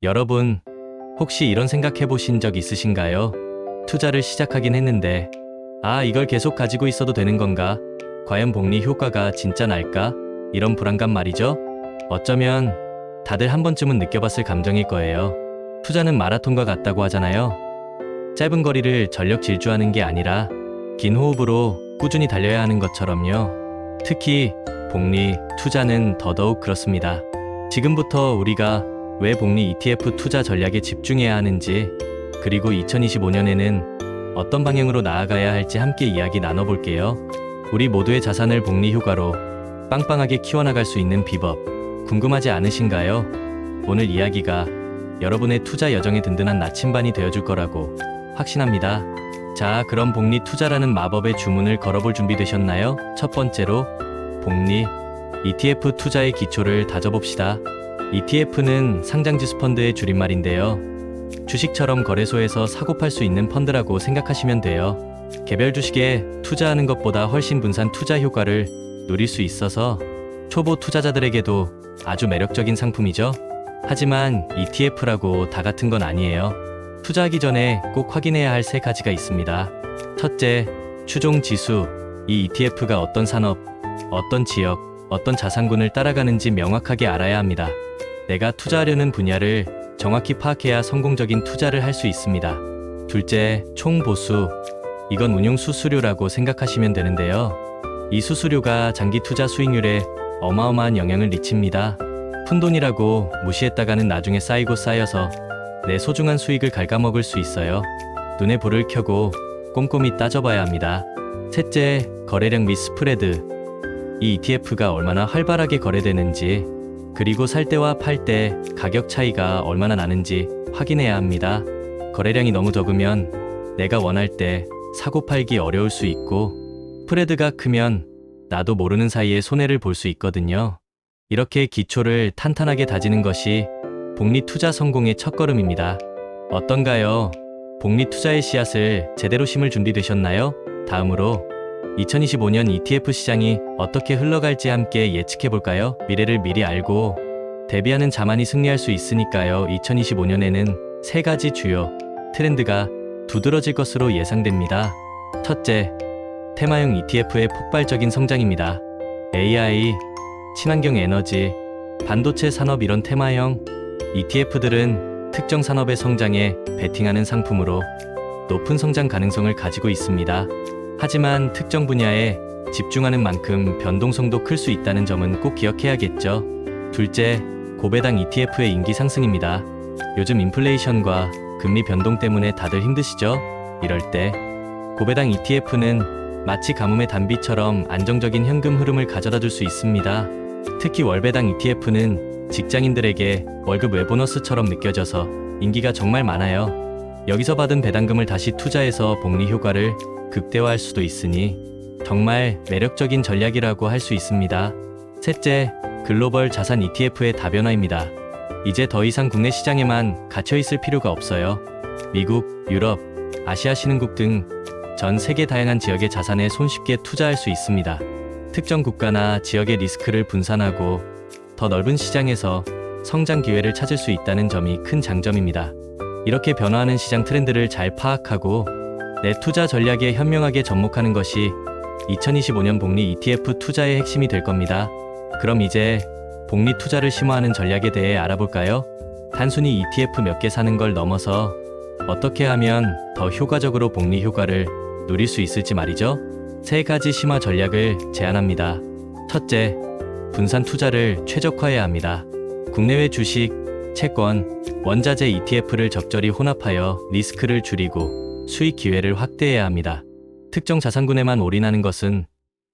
여러분, 혹시 이런 생각해 보신 적 있으신가요? 투자를 시작하긴 했는데, 이걸 계속 가지고 있어도 되는 건가? 과연 복리 효과가 진짜 날까? 이런 불안감 말이죠. 어쩌면 다들 한 번쯤은 느껴봤을 감정일 거예요. 투자는 마라톤과 같다고 하잖아요. 짧은 거리를 전력 질주하는 게 아니라 긴 호흡으로 꾸준히 달려야 하는 것처럼요. 특히 복리 투자는 더더욱 그렇습니다. 지금부터 우리가 왜 복리 ETF 투자 전략에 집중해야 하는지, 그리고 2025년에는 어떤 방향으로 나아가야 할지 함께 이야기 나눠볼게요. 우리 모두의 자산을 복리 효과로 빵빵하게 키워나갈 수 있는 비법, 궁금하지 않으신가요? 오늘 이야기가 여러분의 투자 여정에 든든한 나침반이 되어줄 거라고 확신합니다. 자, 그럼 복리 투자라는 마법의 주문을 걸어볼 준비 되셨나요? 첫 번째로 복리 ETF 투자의 기초를 다져봅시다. ETF는 상장지수 펀드의 줄임말인데요. 주식처럼 거래소에서 사고 팔 수 있는 펀드라고 생각하시면 돼요. 개별 주식에 투자하는 것보다 훨씬 분산 투자 효과를 누릴 수 있어서 초보 투자자들에게도 아주 매력적인 상품이죠. 하지만 ETF라고 다 같은 건 아니에요. 투자하기 전에 꼭 확인해야 할 세 가지가 있습니다. 첫째, 추종 지수. 이 ETF가 어떤 산업, 어떤 지역, 어떤 자산군을 따라가는지 명확하게 알아야 합니다. 내가 투자하려는 분야를 정확히 파악해야 성공적인 투자를 할 수 있습니다. 둘째, 총보수. 이건 운용 수수료라고 생각하시면 되는데요. 이 수수료가 장기 투자 수익률에 어마어마한 영향을 미칩니다. 푼돈이라고 무시했다가는 나중에 쌓이고 쌓여서 내 소중한 수익을 갉아먹을 수 있어요. 눈에 불을 켜고 꼼꼼히 따져봐야 합니다. 셋째, 거래량 및 스프레드. 이 ETF가 얼마나 활발하게 거래되는지, 그리고 살 때와 팔 때 가격 차이가 얼마나 나는지 확인해야 합니다. 거래량이 너무 적으면 내가 원할 때 사고 팔기 어려울 수 있고, 스프레드가 크면 나도 모르는 사이에 손해를 볼 수 있거든요. 이렇게 기초를 탄탄하게 다지는 것이 복리 투자 성공의 첫걸음입니다. 어떤가요? 복리 투자의 씨앗을 제대로 심을 준비 되셨나요? 다음으로 2025년 ETF 시장이 어떻게 흘러갈지 함께 예측해볼까요? 미래를 미리 알고 대비하는 자만이 승리할 수 있으니까요. 2025년에는 세 가지 주요 트렌드가 두드러질 것으로 예상됩니다. 첫째, 테마형 ETF의 폭발적인 성장입니다. AI, 친환경 에너지, 반도체 산업 이런 테마형 ETF들은 특정 산업의 성장에 베팅하는 상품으로 높은 성장 가능성을 가지고 있습니다. 하지만 특정 분야에 집중하는 만큼 변동성도 클 수 있다는 점은 꼭 기억해야겠죠. 둘째, 고배당 ETF의 인기 상승입니다. 요즘 인플레이션과 금리 변동 때문에 다들 힘드시죠? 이럴 때 고배당 ETF는 마치 가뭄의 단비처럼 안정적인 현금 흐름을 가져다 줄 수 있습니다. 특히 월배당 ETF는 직장인들에게 월급 외 보너스처럼 느껴져서 인기가 정말 많아요. 여기서 받은 배당금을 다시 투자해서 복리 효과를 극대화할 수도 있으니 정말 매력적인 전략이라고 할 수 있습니다. 셋째, 글로벌 자산 ETF의 다변화입니다. 이제 더 이상 국내 시장에만 갇혀있을 필요가 없어요. 미국, 유럽, 아시아 신흥국 등 전 세계 다양한 지역의 자산에 손쉽게 투자할 수 있습니다. 특정 국가나 지역의 리스크를 분산하고 더 넓은 시장에서 성장 기회를 찾을 수 있다는 점이 큰 장점입니다. 이렇게 변화하는 시장 트렌드를 잘 파악하고 내 투자 전략에 현명하게 접목하는 것이 2025년 복리 ETF 투자의 핵심이 될 겁니다. 그럼 이제 복리 투자를 심화하는 전략에 대해 알아볼까요? 단순히 ETF 몇 개 사는 걸 넘어서 어떻게 하면 더 효과적으로 복리 효과를 누릴 수 있을지 말이죠. 세 가지 심화 전략을 제안합니다. 첫째, 분산 투자를 최적화해야 합니다. 국내외 주식, 채권, 원자재 ETF를 적절히 혼합하여 리스크를 줄이고 수익 기회를 확대해야 합니다. 특정 자산군에만 올인하는 것은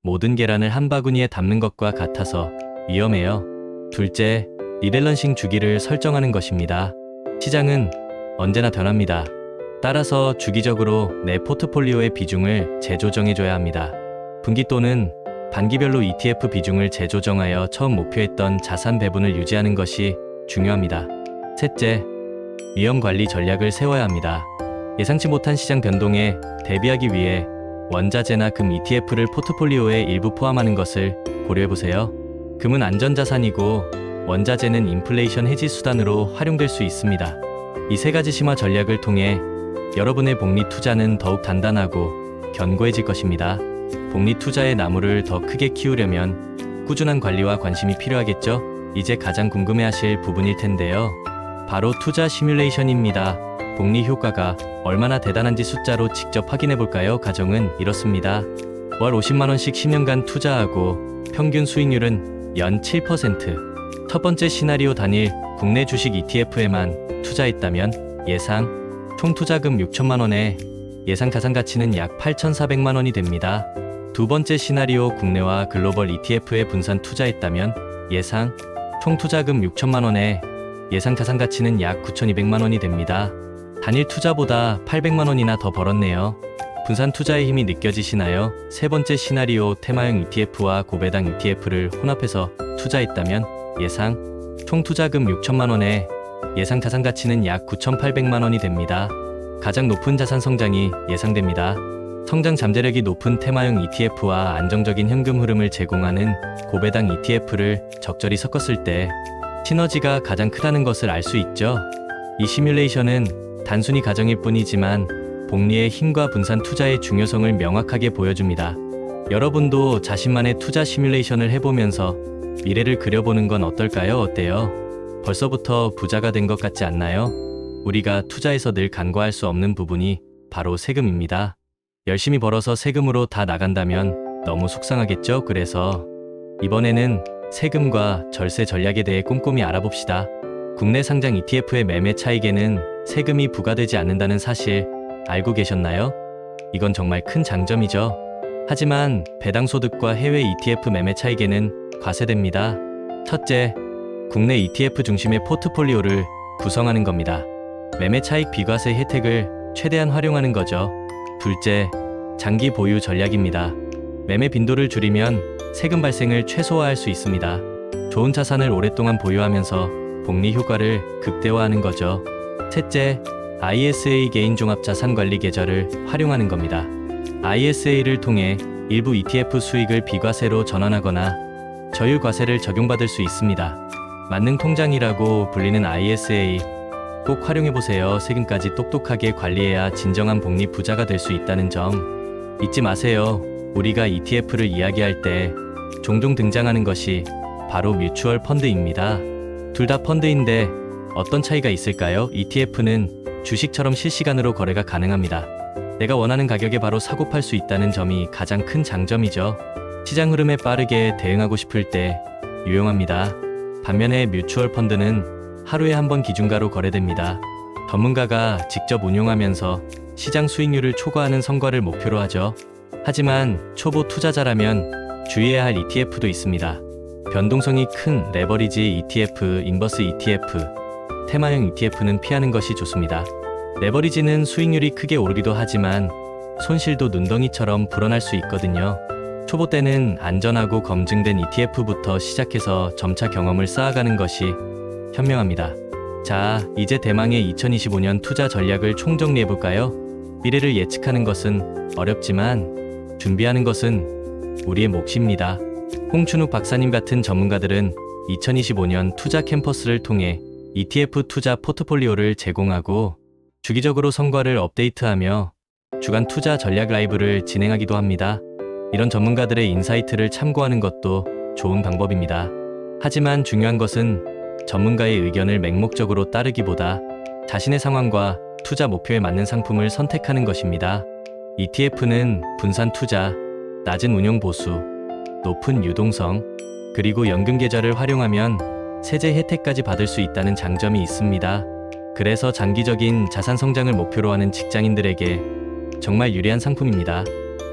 모든 계란을 한 바구니에 담는 것과 같아서 위험해요. 둘째, 리밸런싱 주기를 설정하는 것입니다. 시장은 언제나 변합니다. 따라서 주기적으로 내 포트폴리오의 비중을 재조정해줘야 합니다. 분기 또는 반기별로 ETF 비중을 재조정하여 처음 목표했던 자산 배분을 유지하는 것이 중요합니다. 셋째, 위험 관리 전략을 세워야 합니다. 예상치 못한 시장 변동에 대비하기 위해 원자재나 금 ETF를 포트폴리오에 일부 포함하는 것을 고려해보세요. 금은 안전자산이고 원자재는 인플레이션 해지 수단으로 활용될 수 있습니다. 이 세 가지 심화 전략을 통해 여러분의 복리 투자는 더욱 단단하고 견고해질 것입니다. 복리 투자의 나무를 더 크게 키우려면 꾸준한 관리와 관심이 필요하겠죠? 이제 가장 궁금해하실 부분일 텐데요. 바로 투자 시뮬레이션입니다. 복리 효과가 얼마나 대단한지 숫자로 직접 확인해 볼까요? 가정은 이렇습니다. 월 50만원씩 10년간 투자하고 평균 수익률은 연 7%. 첫 번째 시나리오 단일 국내 주식 ETF에만 투자했다면 예상 총 투자금 6천만원에 예상 자산 가치는 약 8,400만원이 됩니다. 두 번째 시나리오 국내와 글로벌 ETF에 분산 투자했다면 예상 총 투자금 6천만원에 예상 자산 가치는 약 9,200만원이 됩니다. 단일 투자보다 800만원이나 더 벌었네요. 분산 투자의 힘이 느껴지시나요? 세 번째 시나리오 테마형 ETF와 고배당 ETF를 혼합해서 투자했다면 예상 총 투자금 6천만원에 예상 자산 가치는 약 9,800만원이 됩니다. 가장 높은 자산 성장이 예상됩니다. 성장 잠재력이 높은 테마형 ETF와 안정적인 현금 흐름을 제공하는 고배당 ETF를 적절히 섞었을 때 시너지가 가장 크다는 것을 알 수 있죠. 이 시뮬레이션은 단순히 가정일 뿐이지만 복리의 힘과 분산 투자의 중요성을 명확하게 보여줍니다. 여러분도 자신만의 투자 시뮬레이션을 해보면서 미래를 그려보는 건 어떨까요? 어때요? 벌써부터 부자가 된 것 같지 않나요? 우리가 투자에서 늘 간과할 수 없는 부분이 바로 세금입니다. 열심히 벌어서 세금으로 다 나간다면 너무 속상하겠죠? 그래서 이번에는 세금과 절세 전략에 대해 꼼꼼히 알아봅시다. 국내 상장 ETF의 매매 차익에는 세금이 부과되지 않는다는 사실 알고 계셨나요? 이건 정말 큰 장점이죠. 하지만 배당 소득과 해외 ETF 매매 차익에는 과세됩니다. 첫째, 국내 ETF 중심의 포트폴리오를 구성하는 겁니다. 매매 차익 비과세 혜택을 최대한 활용하는 거죠. 둘째, 장기 보유 전략입니다. 매매 빈도를 줄이면 세금 발생을 최소화할 수 있습니다. 좋은 자산을 오랫동안 보유하면서 복리 효과를 극대화하는 거죠. 셋째, ISA 개인 종합 자산 관리 계좌를 활용하는 겁니다. ISA를 통해 일부 ETF 수익을 비과세로 전환하거나 저율 과세를 적용받을 수 있습니다. 만능 통장이라고 불리는 ISA 꼭 활용해보세요. 세금까지 똑똑하게 관리해야 진정한 복리 부자가 될 수 있다는 점 잊지 마세요. 우리가 ETF를 이야기할 때 종종 등장하는 것이 바로 뮤추얼 펀드입니다. 둘 다 펀드인데 어떤 차이가 있을까요? ETF는 주식처럼 실시간으로 거래가 가능합니다. 내가 원하는 가격에 바로 사고 팔 수 있다는 점이 가장 큰 장점이죠. 시장 흐름에 빠르게 대응하고 싶을 때 유용합니다. 반면에 뮤추얼 펀드는 하루에 한 번 기준가로 거래됩니다. 전문가가 직접 운용하면서 시장 수익률을 초과하는 성과를 목표로 하죠. 하지만 초보 투자자라면 주의해야 할 ETF도 있습니다. 변동성이 큰 레버리지 ETF, 인버스 ETF, 테마형 ETF는 피하는 것이 좋습니다. 레버리지는 수익률이 크게 오르기도 하지만 손실도 눈덩이처럼 불어날 수 있거든요. 초보 때는 안전하고 검증된 ETF부터 시작해서 점차 경험을 쌓아가는 것이 현명합니다. 자, 이제 대망의 2025년 투자 전략을 총정리해볼까요? 미래를 예측하는 것은 어렵지만 준비하는 것은 우리의 몫입니다. 홍춘욱 박사님 같은 전문가들은 2025년 투자 캠퍼스를 통해 ETF 투자 포트폴리오를 제공하고 주기적으로 성과를 업데이트하며 주간 투자 전략 라이브를 진행하기도 합니다. 이런 전문가들의 인사이트를 참고하는 것도 좋은 방법입니다. 하지만 중요한 것은 전문가의 의견을 맹목적으로 따르기보다 자신의 상황과 투자 목표에 맞는 상품을 선택하는 것입니다. ETF는 분산 투자, 낮은 운용 보수, 높은 유동성, 그리고 연금 계좌를 활용하면 세제 혜택까지 받을 수 있다는 장점이 있습니다. 그래서 장기적인 자산 성장을 목표로 하는 직장인들에게 정말 유리한 상품입니다.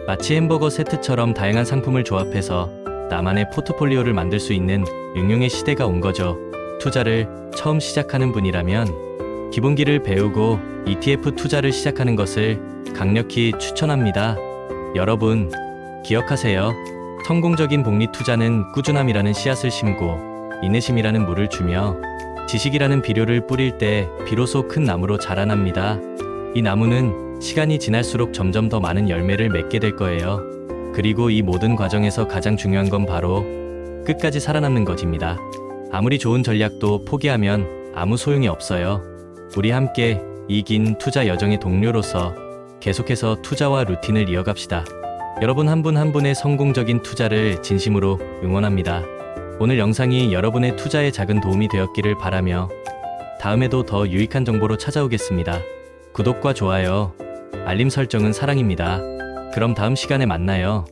마치 햄버거 세트처럼 다양한 상품을 조합해서 나만의 포트폴리오를 만들 수 있는 응용의 시대가 온 거죠. 투자를 처음 시작하는 분이라면 기본기를 배우고 ETF 투자를 시작하는 것을 강력히 추천합니다. 여러분, 기억하세요. 성공적인 복리 투자는 꾸준함이라는 씨앗을 심고 인내심이라는 물을 주며 지식이라는 비료를 뿌릴 때 비로소 큰 나무로 자라납니다. 이 나무는 시간이 지날수록 점점 더 많은 열매를 맺게 될 거예요. 그리고 이 모든 과정에서 가장 중요한 건 바로 끝까지 살아남는 것입니다. 아무리 좋은 전략도 포기하면 아무 소용이 없어요. 우리 함께 이 긴 투자 여정의 동료로서 계속해서 투자와 루틴을 이어갑시다. 여러분 한 분 한 분의 성공적인 투자를 진심으로 응원합니다. 오늘 영상이 여러분의 투자에 작은 도움이 되었기를 바라며 다음에도 더 유익한 정보로 찾아오겠습니다. 구독과 좋아요, 알림 설정은 사랑입니다. 그럼 다음 시간에 만나요.